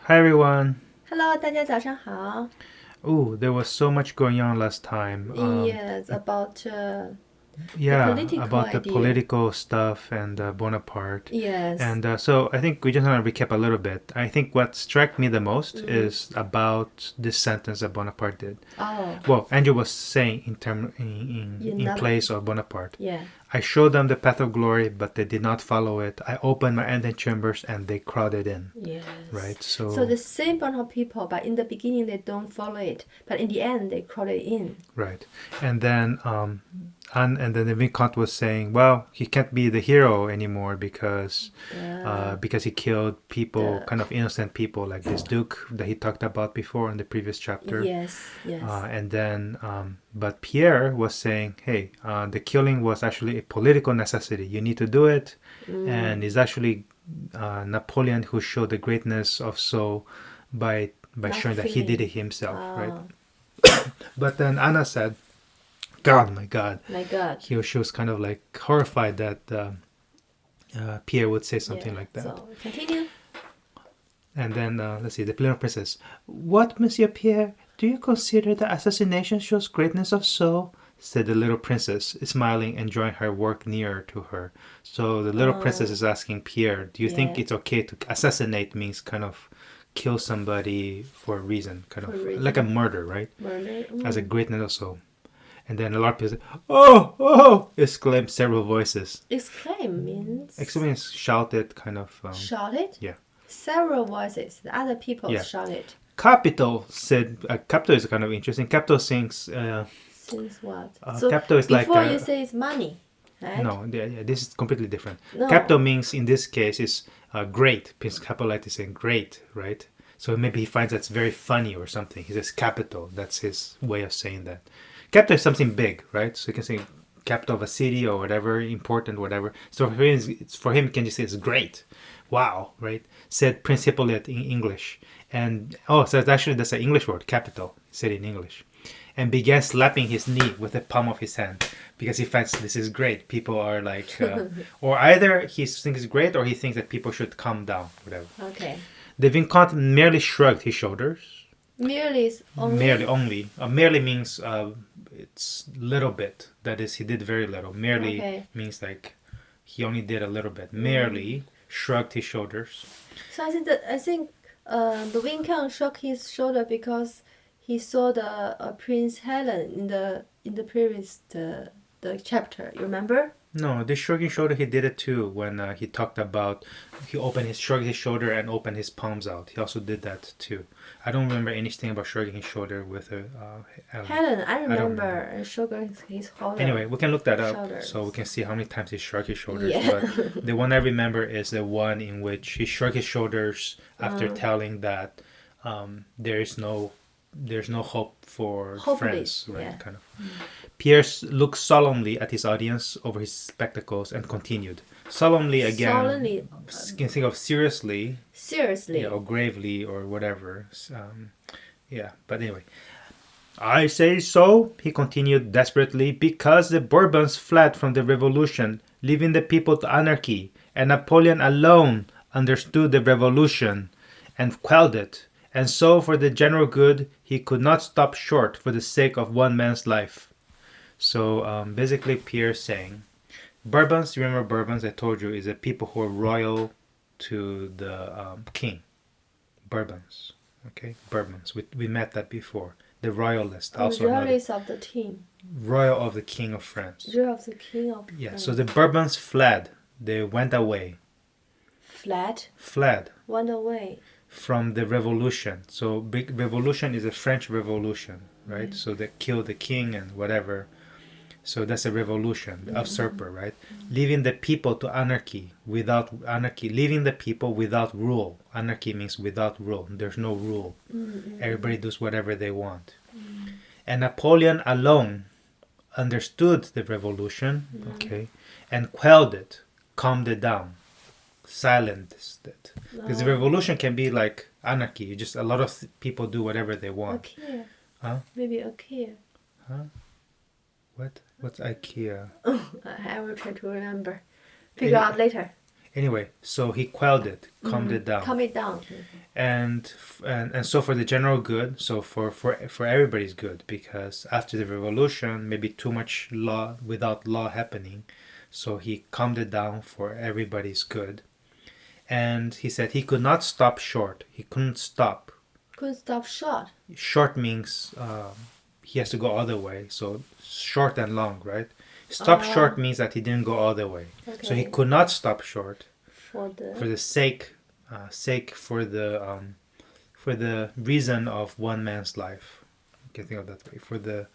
Hi everyone. Hello，大家早上好。Oh, there was so much going on last time. Yes, about the Yeah, political about the idea. political stuff and Bonaparte. Yes. And so I think we just want to recap a little bit. I think what struck me the most is about this sentence that Bonaparte did. Oh, Well, Andrew was saying you're in not. place of Bonaparte. Yeah. I showed them the path of glory, but they did not follow it. I opened my antechambers and they crowded in. Yes. Right. So the same bunch of people, but in the beginning they don't follow it, but in the end they crowd it in. Right. And then and then the vicomte was saying, well, he can't be the hero anymore because he killed people, kind of innocent people, like this duke that he talked about before in the previous chapter. Yes. And then, but Pierre was saying, hey, the killing was actually a political necessity. You need to do it, and it's actually Napoleon who showed the greatness of Soult by showing that he did it himself, right? But then Anna said, my God. She was kind of like horrified that Pierre would say something like that. So continue. And then, let's see, the Little Princess. What, Monsieur Pierre? Do you consider the assassination shows greatness of soul? Said the little princess, smiling and drawing her work nearer to her. So the little princess is asking Pierre, do you think it's okay to assassinate means kind of kill somebody for a reason, kind of like a murder, right? Murder. As a greatness of soul. And then a lot of people say, oh, exclaimed several voices. Exclaim means? Exclaim means shouted, kind of. Shouted? Yeah. Several voices. The other people shouted. Capital said, capital is kind of interesting. Capital sings. Since what? So capital is before like. You say it's money, right? No, this is completely different. No. Capital means in this case is great. Prince Hippolyte is saying great, right? So maybe he finds that's very funny or something. He says capital. That's his way of saying that. Capital is something big, right? So you can say capital of a city or whatever, important, whatever. So for him, can you say it's great? Wow, right? Said Prince Hippolyte in English. And, so that's an English word, capital, said in English. And began slapping his knee with the palm of his hand because he finds this is great. People are like, or either he thinks it's great or he thinks that people should calm down, whatever. Okay. The vicomte merely shrugged his shoulders. Merely is only? Merely, only. Merely means it's little bit. That is, he did very little. Merely means like he only did a little bit. Merely shrugged his shoulders. So I think the vicomte shrugged his shoulder because he saw the Prince Helen in the previous the chapter. You remember? No, this shrugging shoulder, he did it too when he talked about shrugged his shoulder and opened his palms out. He also did that too. I don't remember anything about shrugging his shoulder with Helen. I remember shrugging his shoulder. Anyway, we can look that up so we can see how many times he shrugged his shoulders. Yeah. But the one I remember is the one in which he shrugged his shoulders after telling that there's no hope for friends, right? Yeah. Kind of. Pierre looked solemnly at his audience over his spectacles and continued. Solemnly again. Solemnly. You can think of seriously. Seriously. Yeah, or gravely or whatever. But anyway. I say so, he continued desperately, because the Bourbons fled from the revolution, leaving the people to anarchy, and Napoleon alone understood the revolution and quelled it. And so, for the general good, he could not stop short for the sake of one man's life. So, basically, Pierre saying, Bourbons, remember Bourbons, I told you, is a people who are royal to the king. Bourbons. Okay? Bourbons. We met that before. The royalist. Also royalist of the king. Royal of the King of France. Royal of the King of France. Yeah, so the Bourbons fled. They went away. Fled. Went away. From the revolution. So big revolution is a French revolution, right? Mm-hmm. So they killed the king and whatever. So that's a revolution, the usurper, right? Leaving the people to anarchy, leaving the people without rule. Anarchy means without rule. There's no rule. Everybody does whatever they want. And Napoleon alone understood the revolution, and quelled it, calmed it down, silenced it. Because the revolution can be like anarchy. Just a lot of people do whatever they want. IKEA. Huh? Maybe IKEA. Huh? What? What's IKEA? I will try to remember. Figure out later. Anyway, so he quelled it, calmed it down. Calm it down. And so for the general good, so for everybody's good, because after the revolution, maybe too much law without law happening, so he calmed it down for everybody's good. And he said he could not stop short. He couldn't stop. Couldn't stop short. Short means he has to go all the way. So short and long, right? Stop short means that he didn't go all the way. Okay. So he could not stop short For the sake for the reason of one man's life. You can think of that way. For the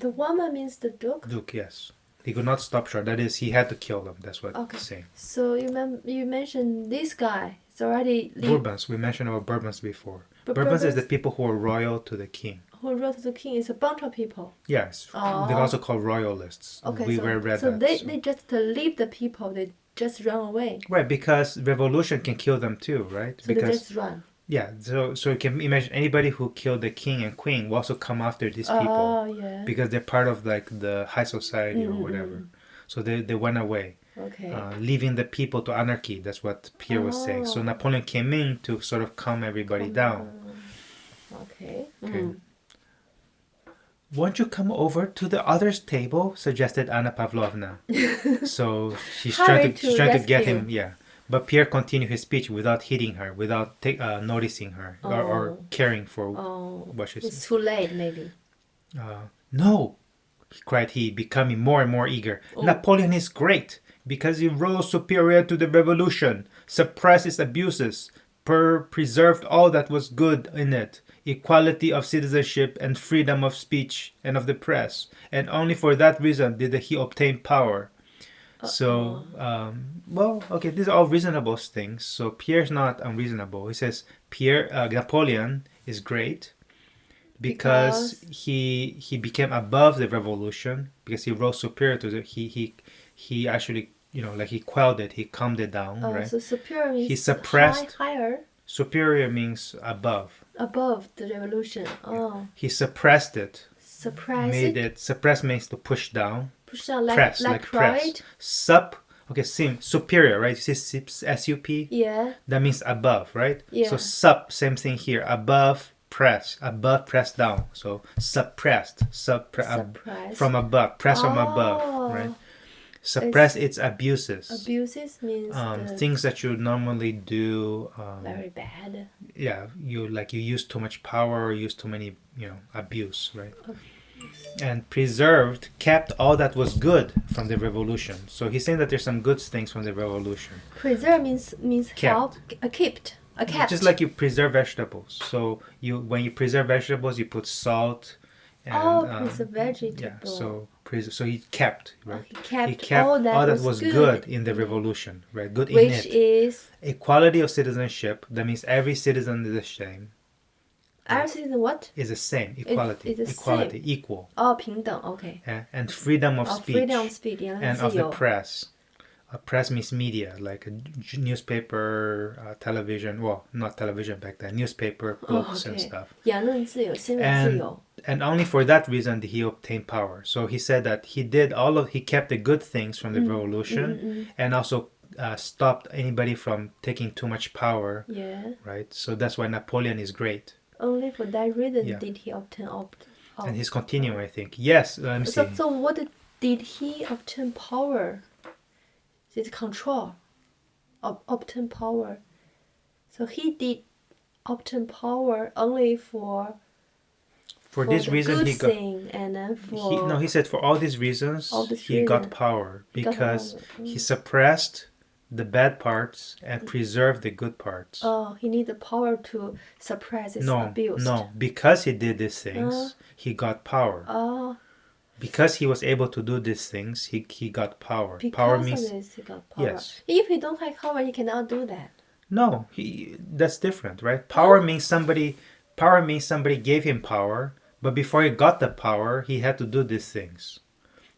woman means the Duke. Duke, yes. He could not stop short. That is, he had to kill them. That's what he's saying. So you mentioned this guy. It's already Bourbons. We mentioned about Bourbons before. But Bourbons is the people who are royal to the king. Who wrote to the king is a bunch of people. Yes. They're also called royalists. Okay, we so, read so that. They just leave the people. They just run away. Right, because revolution can kill them too, right? So because they just run. yeah, so you can imagine anybody who killed the king and queen will also come after these people. Oh, yeah. Because they're part of like the high society or whatever. So they went away. Okay. Leaving the people to anarchy. That's what Pierre was saying. So Napoleon came in to sort of calm everybody down. Okay. Won't you come over to the other's table? Suggested Anna Pávlovna. So she's trying to get him. Yeah. But Pierre continued his speech without hitting her, without noticing her or caring for what she said. It's too late, maybe. No, cried he, becoming more and more eager. Napoleon is great because he rose superior to the revolution, suppressed its abuses, preserved all that was good in it, equality of citizenship and freedom of speech and of the press, and only for that reason did he obtain power. So, these are all reasonable things. So Pierre's not unreasonable. He says Napoleon is great because he became above the revolution, because he rose superior to the he actually, like he quelled it, he calmed it down, right? So superior means he suppressed. higher. Superior means above. Above the revolution. He suppressed it. Suppress Suppress means to push down. Push down like Press, like press. Superior, right? You see S-U-P? Yeah. That means above, right? Yeah. So same thing here. Above, press down. So suppressed, from above, press from above, right? Suppress its abuses. Abuses means things that you normally do. very bad. Yeah, you use too much power, or use too many, abuse, right? And preserved, kept all that was good from the revolution. So he's saying that there's some good things from the revolution. Preserve means Kept. kept. Just like you preserve vegetables. So when you preserve vegetables, you put salt. And, preserve vegetable. Yeah. So he kept, right? He kept all that was good in the revolution, right? Good in Which it. is Equality of citizenship. That means every citizen is the same. every citizen what? Is the same. Equality. It's the Equality. same. Equal. 平等 OK. Yeah. And freedom of speech. Freedom of speech. And of the press. Press means media, like a newspaper, television. Well, not television back then. Newspaper, books, and stuff. 言论自由, 新闻自由. And only for that reason did he obtain power. So he said that he kept the good things from the revolution, and also stopped anybody from taking too much power. Yeah. Right. So that's why Napoleon is great. Only for that reason did he obtain And he's continuing, I think. Yes. Let me see. So what did he obtain power? It's control. Obtain power. So he did obtain power only for this reason he got and then he said for all these reasons he got power because he suppressed the bad parts and preserved the good parts. He needed the power to suppress his abuse. No, because he did these things, he got power. Because he was able to do these things, he got power. Power means he got power. Yes. If he don't have power, he cannot do that. No, that's different, right? Power means somebody gave him power, but before he got the power, he had to do these things.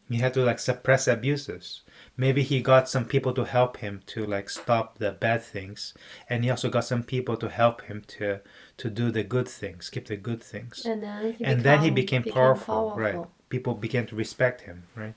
He had to suppress abuses. Maybe he got some people to help him to stop the bad things, and he also got some people to help him to do the good things, keep the good things. And then he became powerful, right? People began to respect him, right?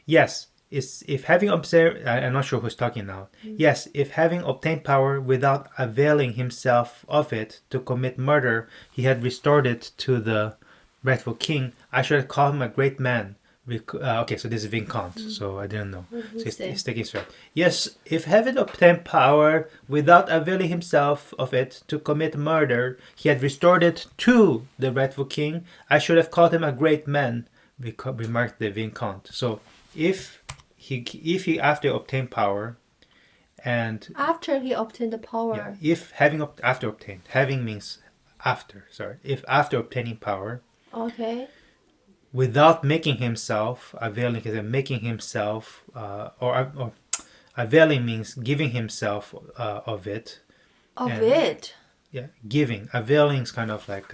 Yes, is if having observed, I'm not sure who's talking now. Yes, if having obtained power without availing himself of it to commit murder, he had restored it to the rightful king, I should call him a great man. Okay, so this is vicomte, so I didn't know. So he's taking straight. Yes, if having obtained power without availing himself of it to commit murder, he had restored it to the rightful king, I should have called him a great man, remarked the vicomte. So if he after obtained power, and After he obtained the power. if having after obtained, having means after. Sorry, if after obtaining power, Okay. without making himself, availing is making himself, or availing means giving himself of it. Of And- it. Yeah, giving. Availing is kind of like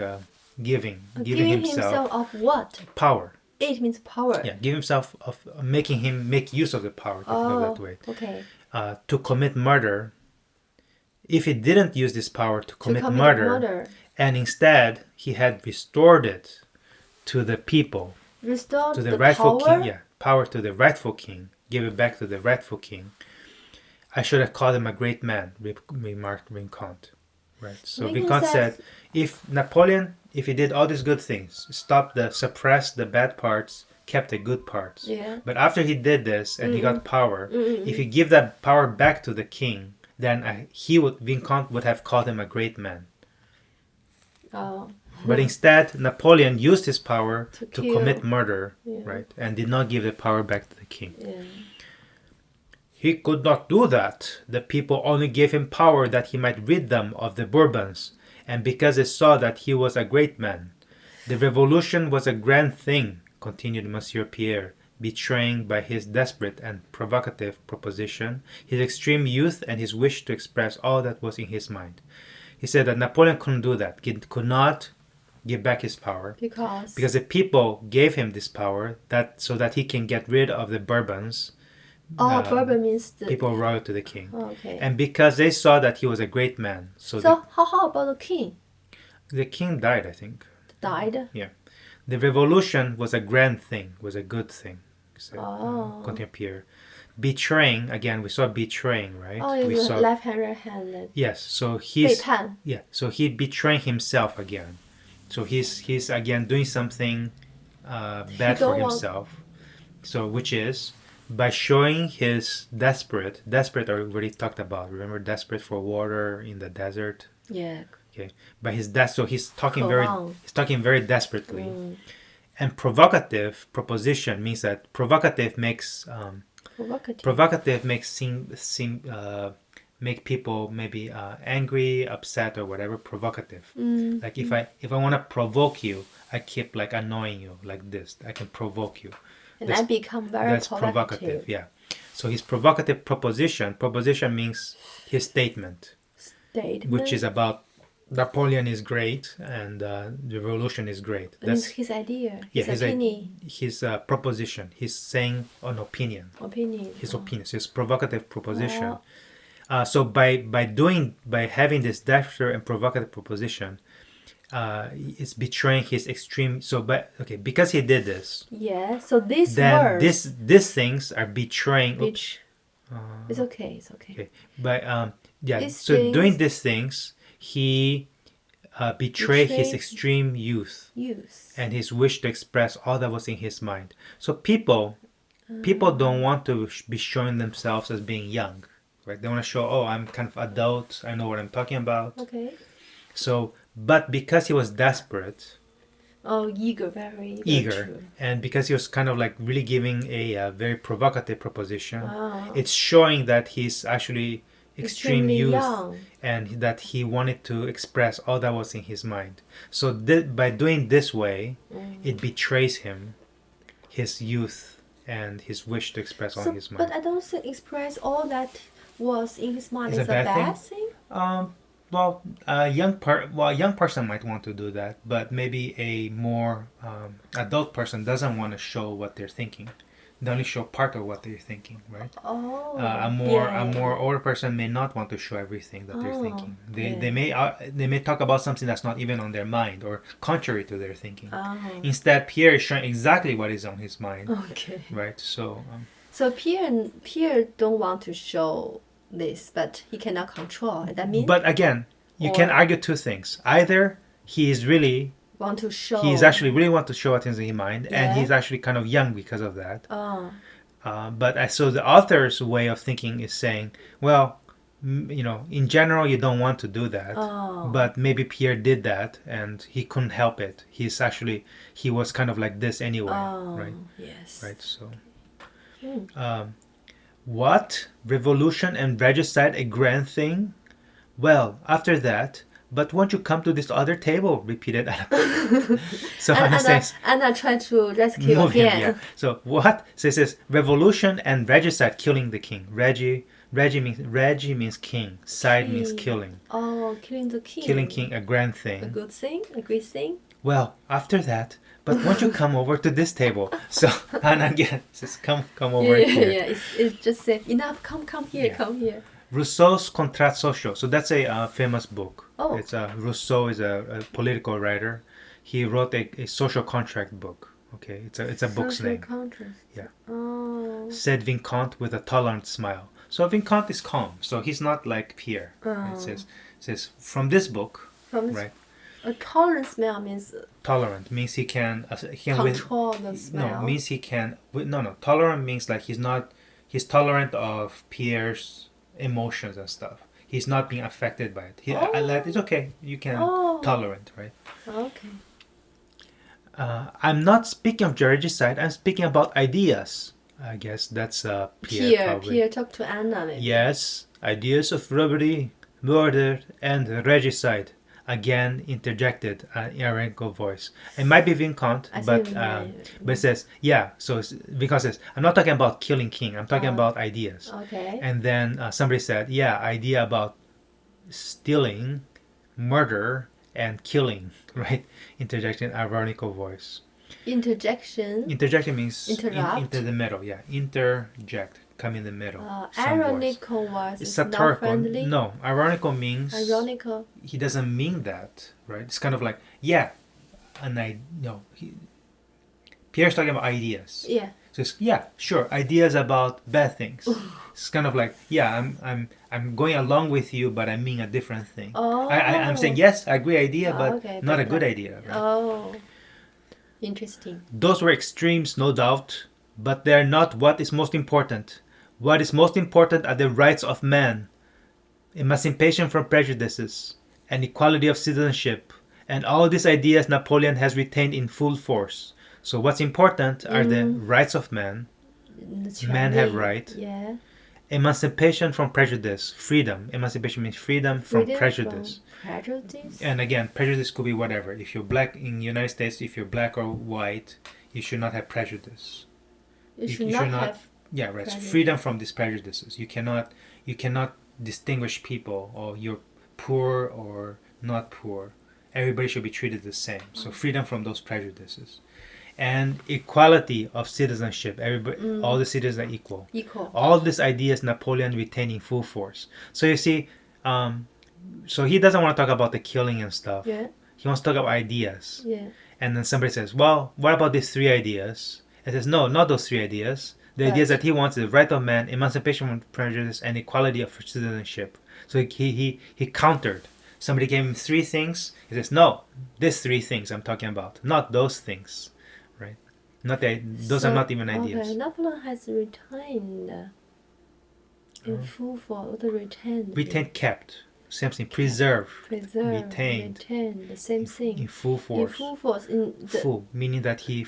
giving himself of what? power. It means power. Yeah, give himself of making him make use of the power. To think of that way. Okay. To commit murder. If he didn't use this power to commit To murder, and instead he had restored it to the people, Restore to the the rightful power. king. Yeah, power to the rightful king. Give it back to the rightful king. I should have called him a great man, remarked vicomte. Right. So Making vicomte sense. said, if Napoleon, if he did all these good things, suppressed the bad parts, kept the good parts. Yeah. But after he did this and he got power, if he give that power back to the king, then vicomte would have called him a great man. Oh. But instead, Napoleon used his power To to kill. commit murder, Yeah. right, and did not give the power back to the king. Yeah. He could not do that. The people only gave him power that he might rid them of the Bourbons, and because they saw that he was a great man. The revolution was a grand thing, continued Monsieur Pierre, betraying by his desperate and provocative proposition his extreme youth and his wish to express all that was in his mind. He said that Napoleon couldn't do that. He could not give back his power Because the people gave him this power so that he can get rid of the Bourbons. Bourbon means the People royal to the king. Okay. And because they saw that he was a great man. So how about the king? the king died, I think. Died? Yeah. The revolution was a grand thing, was a good thing. Said, Oh. continued Pierre. Betraying, again, we saw betraying, right? Oh, we it's saw, left hand, right hand. yes, so he's, 背叛. yeah, so he betraying himself again. So he's again doing something bad for don't want- himself. So which is by showing his desperate I already talked about. Remember, desperate for water in the desert. Yeah. Okay, by his so he's talking Wow. very desperately. And provocative proposition means that provocative makes make people maybe angry, upset, or whatever. Provocative. Like if I want to provoke you, I keep like annoying you like this. I can provoke you. And I become very That's provocative. Yeah. So his provocative proposition means his statement, which is about Napoleon is great and the revolution is great. That's his idea. His opinion. His proposition. He's saying an opinion. His opinion. So his provocative proposition. So by having this desperate and provocative proposition, it's betraying his extreme. So because he did this. Yeah. So these then words. these things are betraying. It's okay. It's okay. Okay. But These so things- doing these things, he betrayed his extreme youth and his wish to express all that was in his mind. So people don't want to be showing themselves as being young, right? They want to show, oh, I'm kind of adult. I know what I'm talking about. Okay. So, but because he was desperate, Eager, very eager, true. and because he was kind of like really giving a very provocative proposition, Oh. it's showing that he's actually extreme Extremely youth young. and that he wanted to express all that was in his mind. So by doing this way, it betrays him, his youth and his wish to express all in his mind. But I don't think express all that was in his mind Is is a a bad bad thing. Well, a young person might want to do that, but maybe a more adult person doesn't want to show what they're thinking. They only show part of what they're thinking, right? Oh. A more older person may not want to show everything that they're thinking. They may talk about something that's not even on their mind or contrary to their thinking. Oh. Instead, Pierre is showing exactly what is on his mind, Okay. right? So So Pierre don't want to show this, but he cannot control. That means. But again, you can argue two things. Either he is really want to show. He's actually really want to show what is in his mind, and Yeah. he's actually kind of young because of that. Oh. But so the author's way of thinking is saying, well, in general, you don't want to do that. Oh. But maybe Pierre did that, and he couldn't help it. He was kind of like this anyway, right? Yes. Right. So, what? Revolution and regicide a grand thing? Well, after that. But won't you come to this other table? Repeated Anna. So Anna tried to rescue move him, again. yeah. So what? So it says revolution and regicide, killing the king. Reggie means king. Side means killing. Oh, killing the king. Killing king, a grand thing. A good thing? A great thing? Well, after that, but won't you come over to this table? So Anna again says, come over here. Yeah. It's just say enough. Come here. Yeah. Come here. Rousseau's Contrat Social. So that's a famous book. Oh. It's Rousseau is a political writer. He wrote a social contract book. Okay, it's a book's Social name. contract. Yeah. Oh. Said Vicomte with a tolerant smile. So Vicomte is calm. So he's not like Pierre. Oh. It says from this book, right? A tolerant smell means Tolerant means he can control the smell. No, means he can. No. Tolerant means like he's tolerant of Pierre's emotions and stuff. He's not being affected by it. It's okay. You can tolerant, right? Okay. I'm not speaking of regicide. I'm speaking about ideas. I guess that's Pierre. Probably. Pierre talked to Anna. Maybe. Yes, ideas of robbery, murder, and regicide. Again, interjected an ironical voice. It might be Vicomte, but it says, yeah. So Vicomte says, I'm not talking about killing king. I'm talking about ideas. Okay. And then somebody said, yeah, idea about stealing, murder, and killing, right? Interjecting ironical voice. Interjection. Interjection means interrupt. Into the middle, yeah. Interject, come in the middle. Ironical voice is not satirical. friendly. No, ironical means ironical. He doesn't mean that, right? It's kind of like, yeah, Pierre's talking about ideas. Yeah. So it's, yeah, sure, ideas about bad things. It's kind of like, yeah, I'm going along with you, but I mean a different thing. Oh. I'm saying yes, I agree idea, but okay, not a good idea, right? Oh. Interesting. Those were extremes, no doubt, but they're not what is most important. What is most important are the rights of man, emancipation from prejudices, and equality of citizenship, and all these ideas Napoleon has retained in full force. So what's important are the rights of man. Men have right. Yeah. Emancipation from prejudice, freedom. Emancipation means freedom from prejudice. From prejudice? And again, prejudice could be whatever. If you're black in the United States, if you're black or white, you should not have prejudice. You should not have. Yeah, right. Prejudice. Freedom from these prejudices. You cannot distinguish people, or you're poor or not poor. Everybody should be treated the same. So freedom from those prejudices. And equality of citizenship. Everybody, all the citizens are equal. Equal. All these ideas Napoleon retained in full force. So you see, so he doesn't want to talk about the killing and stuff. Yeah. He wants to talk about ideas. Yeah. And then somebody says, well, what about these three ideas? He says, no, not those three ideas. The ideas that he wants is right of man, emancipation from prejudice, and equality of citizenship. So he countered. Somebody gave him three things. He says, no, these three things I'm talking about, not those things. Right? Those are not even ideas. Okay, Napoleon has retained in full force. What retained? Retained, kept. Same thing. Preserve. Retained. The same thing. In full force. In full force. Full, meaning that he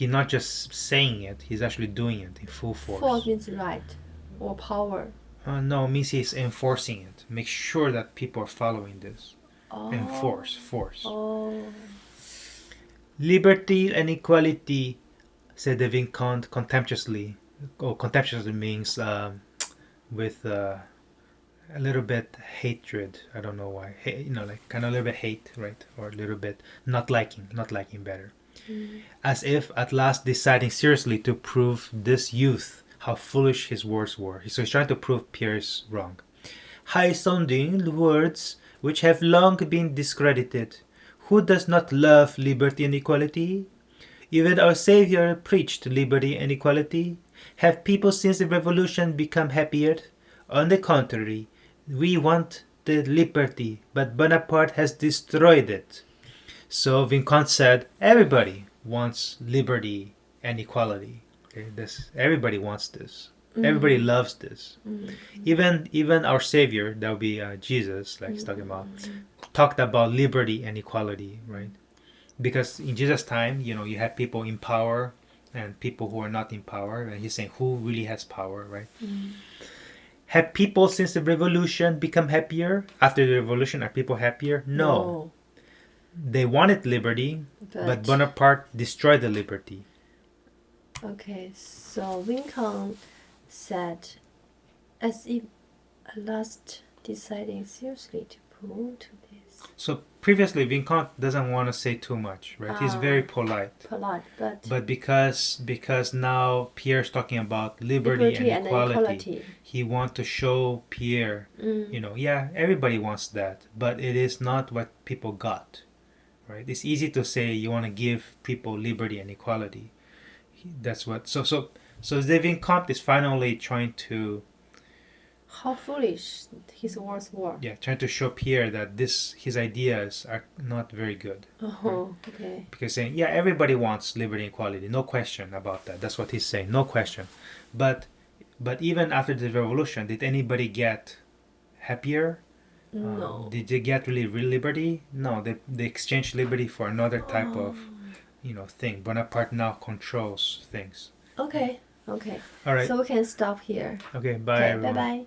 not just saying it, he's actually doing it in full force. Force means right or power. No, it means he's enforcing it. Make sure that people are following this. Enforce, force. Oh. Liberty and equality, said the Vicomte contemptuously. Contemptuously means with a little bit hatred. I don't know why. Like kind of a little bit hate, right? Or a little bit not liking better. As if at last deciding seriously to prove this youth how foolish his words were. So he's trying to prove Pierre's wrong. High-sounding words which have long been discredited. Who does not love liberty and equality? Even our Savior preached liberty and equality. Have people since the revolution become happier? On the contrary, we want the liberty, but Bonaparte has destroyed it. So Vicomte said, everybody wants liberty and equality. Okay, everybody wants this. Everybody loves this. Even our Savior, that would be Jesus, like he's talking about, talked about liberty and equality, right? Because in Jesus' time, you had people in power and people who are not in power, and he's saying who really has power, right? Have people since the revolution become happier? After the revolution, are people happier? No. They wanted liberty, but Bonaparte destroyed the liberty. Okay, so Lincoln said, as if at last deciding seriously to pull to this. So previously, Vicomte doesn't want to say too much, right? He's very polite. But because now Pierre's talking about liberty and equality, he wants to show Pierre, yeah, everybody wants that, but it is not what people got, right? It's easy to say you want to give people liberty and equality. That's what. So the Vicomte is finally trying to. How foolish his words were. Yeah, trying to show Pierre that his ideas are not very good. Oh, okay. Because saying, yeah, everybody wants liberty and equality, no question about that. That's what he's saying, no question. But even after the revolution, did anybody get happier? No. Did they get really real liberty? No, they exchanged liberty for another type of, thing. Bonaparte now controls things. Okay. All right. So we can stop here. Okay, bye. Okay, bye-bye.